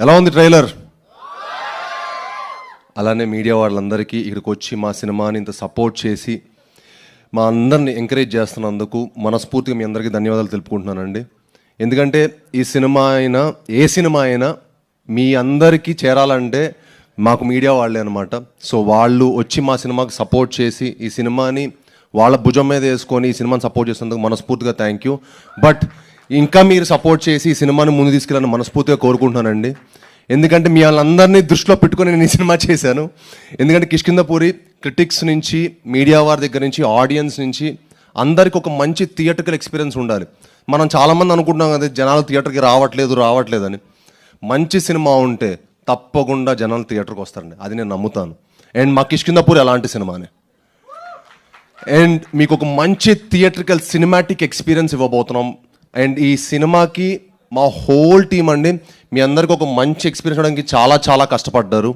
ఎలా ఉంది ట్రైలర్? అలానే మీడియా వాళ్ళందరికీ ఇక్కడికి వచ్చి మా సినిమాని ఇంత సపోర్ట్ చేసి మా అందరిని ఎంకరేజ్ చేస్తున్నందుకు మనస్ఫూర్తిగా మీ అందరికీ ధన్యవాదాలు తెలుపుకుంటున్నానండి. ఎందుకంటే ఈ సినిమా అయినా ఏ సినిమా అయినా మీ అందరికీ చేరాలంటే మాకు మీడియా వాళ్ళే అనమాట. సో వాళ్ళు వచ్చి మా సినిమాకి సపోర్ట్ చేసి ఈ సినిమాని వాళ్ళ భుజం మీద వేసుకొని ఈ సినిమాని సపోర్ట్ చేసినందుకు మనస్ఫూర్తిగా థ్యాంక్ యూ. బట్ ఇంకా మీరు సపోర్ట్ చేసి ఈ సినిమాని ముందు తీసుకెళ్ళాలని మనస్ఫూర్తిగా కోరుకుంటున్నానండి. ఎందుకంటే మీ వాళ్ళందరినీ దృష్టిలో పెట్టుకొని నేను ఈ సినిమా చేశాను. ఎందుకంటే కిష్కింధపురి క్రిటిక్స్ నుంచి, మీడియా వారి దగ్గర నుంచి, ఆడియన్స్ నుంచి అందరికి ఒక మంచి థియేటర్కల్ ఎక్స్పీరియన్స్ ఉండాలి. మనం చాలామంది అనుకుంటున్నాం కదా జనాలు థియేటర్కి రావట్లేదని. మంచి సినిమా ఉంటే తప్పకుండా జనాలు థియేటర్కి వస్తారండి, అది నేను నమ్ముతాను. అండ్ మా కిష్కింధపురి అలాంటి సినిమానే. అండ్ మీకు ఒక మంచి థియేటర్కల్ సినిమాటిక్ ఎక్స్పీరియన్స్ ఇవ్వబోతున్నాం. అండ్ ఈ సినిమాకి మా హోల్ టీమ్ అండి మీ అందరికి ఒక మంచి ఎక్స్పీరియన్స్ ఇవ్వడానికి చాలా చాలా కష్టపడ్డారు.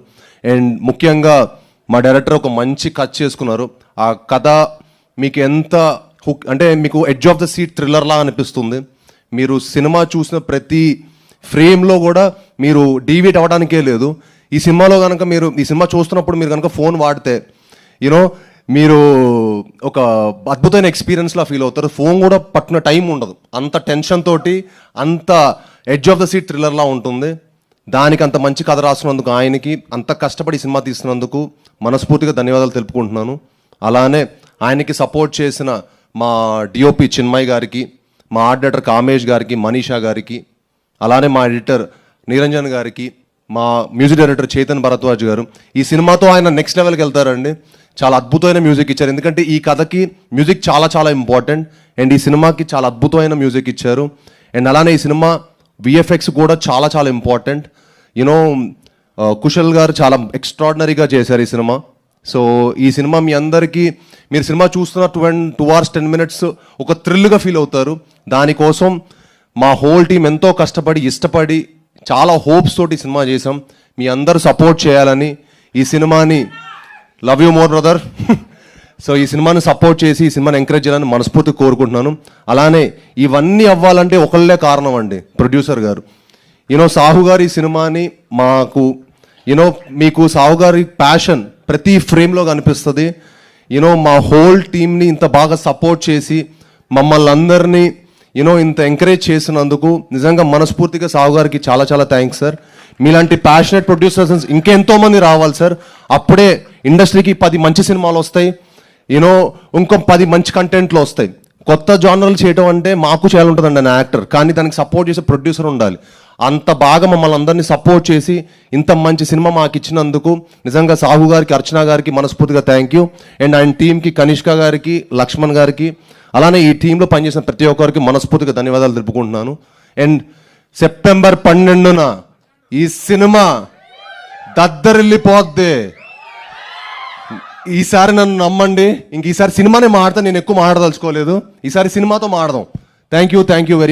అండ్ ముఖ్యంగా మా డైరెక్టర్ ఒక మంచి కథ చేసుకున్నారు. ఆ కథ మీకు ఎంత హుక్ అంటే మీకు ఎడ్జ్ ఆఫ్ ద సీట్ థ్రిల్లర్లా అనిపిస్తుంది. మీరు సినిమా చూసిన ప్రతి ఫ్రేమ్లో కూడా మీరు డీవియేట్ అవ్వడానికే లేదు. ఈ సినిమాలో కనుక మీరు ఈ సినిమా చూస్తున్నప్పుడు మీరు కనుక ఫోన్ వాడితే మీరు ఒక అద్భుతమైన ఎక్స్పీరియన్స్లా ఫీల్ అవుతారు. ఫోన్ కూడా పట్టిన టైం ఉండదు, అంత టెన్షన్ తోటి అంత ఎడ్జ్ ఆఫ్ ద సీట్ థ్రిల్లర్లా ఉంటుంది. దానికి అంత మంచి కథ రాసినందుకు ఆయనకి, అంత కష్టపడి సినిమా తీస్తున్నందుకు మనస్ఫూర్తిగా ధన్యవాదాలు తెలుపుకుంటున్నాను. అలానే ఆయనకి సపోర్ట్ చేసిన మా డిఓపి చిన్మయ్ గారికి, మా ఆర్ట్ డైరెక్టర్ కామేష్ గారికి, మనీషా గారికి, అలానే మా ఎడిటర్ నిరంజన్ గారికి, మా మ్యూజిక్ డైరెక్టర్ చేతన్ భరద్వాజ్ గారు. ఈ సినిమాతో ఆయన నెక్స్ట్ లెవెల్కి వెళ్తారండి. చాలా అద్భుతమైన మ్యూజిక్ ఇచ్చారు. ఎందుకంటే ఈ కథకి మ్యూజిక్ చాలా చాలా ఇంపార్టెంట్. అండ్ ఈ సినిమాకి చాలా అద్భుతమైన మ్యూజిక్ ఇచ్చారు. అండ్ అలానే ఈ సినిమా విఎఫ్ఎక్స్ కూడా చాలా చాలా ఇంపార్టెంట్. కుశల్ గారు చాలా ఎక్స్ట్రాడినరీగా చేశారు ఈ సినిమా. సో ఈ సినిమా మీ అందరికీ, మీరు సినిమా చూస్తున్న 2 hours 10 minutes ఒక థ్రిల్గా ఫీల్ అవుతారు. దానికోసం మా హోల్ టీం ఎంతో కష్టపడి, ఇష్టపడి, చాలా హోప్స్ తోటి సినిమా చేసాం. మీ అందరూ సపోర్ట్ చేయాలని, ఈ సినిమాని love you more brother. So ఈ సినిమాని సపోర్ట్ చేసి ఈ సినిమాని ఎంకరేజ్ చేయాలని మనస్ఫూర్తిగా కోరుకుంటున్నాను. అలానే ఇవన్నీ అవ్వాలంటే ఒకళ్ళే కారణం అండి, ప్రొడ్యూసర్ గారు. సాహు గారు ఈ సినిమాని మాకు మీకు సాహు గారి ప్యాషన్ ప్రతి ఫ్రేమ్లో కనిపిస్తుంది. మా హోల్ టీమ్ని ఇంత బాగా సపోర్ట్ చేసి మమ్మల్ని అందరినీ ఇంత ఎంకరేజ్ చేసినందుకు నిజంగా మనస్ఫూర్తిగా సాహు గారికి చాలా చాలా థ్యాంక్స్ సార్. మీలాంటి ప్యాషనెట్ ప్రొడ్యూసర్స్ ఇంకెంతోమంది రావాలి సార్. అప్పుడే ఇండస్ట్రీకి 10 మంచి సినిమాలు వస్తాయి, ఇంకో 10 మంచి కంటెంట్లు వస్తాయి. కొత్త జానర్లు చేయడం అంటే మాకు చేయాలంటుందండి నా యాక్టర్, కానీ దానికి సపోర్ట్ చేసే ప్రొడ్యూసర్ ఉండాలి. అంత బాగా మమ్మల్ని అందరినీ సపోర్ట్ చేసి ఇంత మంచి సినిమా మాకు ఇచ్చినందుకు నిజంగా సాహు గారికి, అర్చన గారికి మనస్ఫూర్తిగా థ్యాంక్ యూ. అండ్ ఆయన టీంకి కనిష్క గారికి, లక్ష్మణ్ గారికి, అలానే ఈ టీంలో పనిచేసిన ప్రతి ఒక్కరికి మనస్ఫూర్తిగా ధన్యవాదాలు తెలుపుకుంటున్నాను. అండ్ September 12న ఈ సినిమా దద్దరిల్లిపోద్ది. ఈసారి నన్ను నమ్మండి, ఇంక ఈసారి సినిమానే మాడతా, నేను ఎక్కువ మాట్లాడదలుచుకోలేదు. ఈసారి సినిమాతో మాడదాం. Thank you very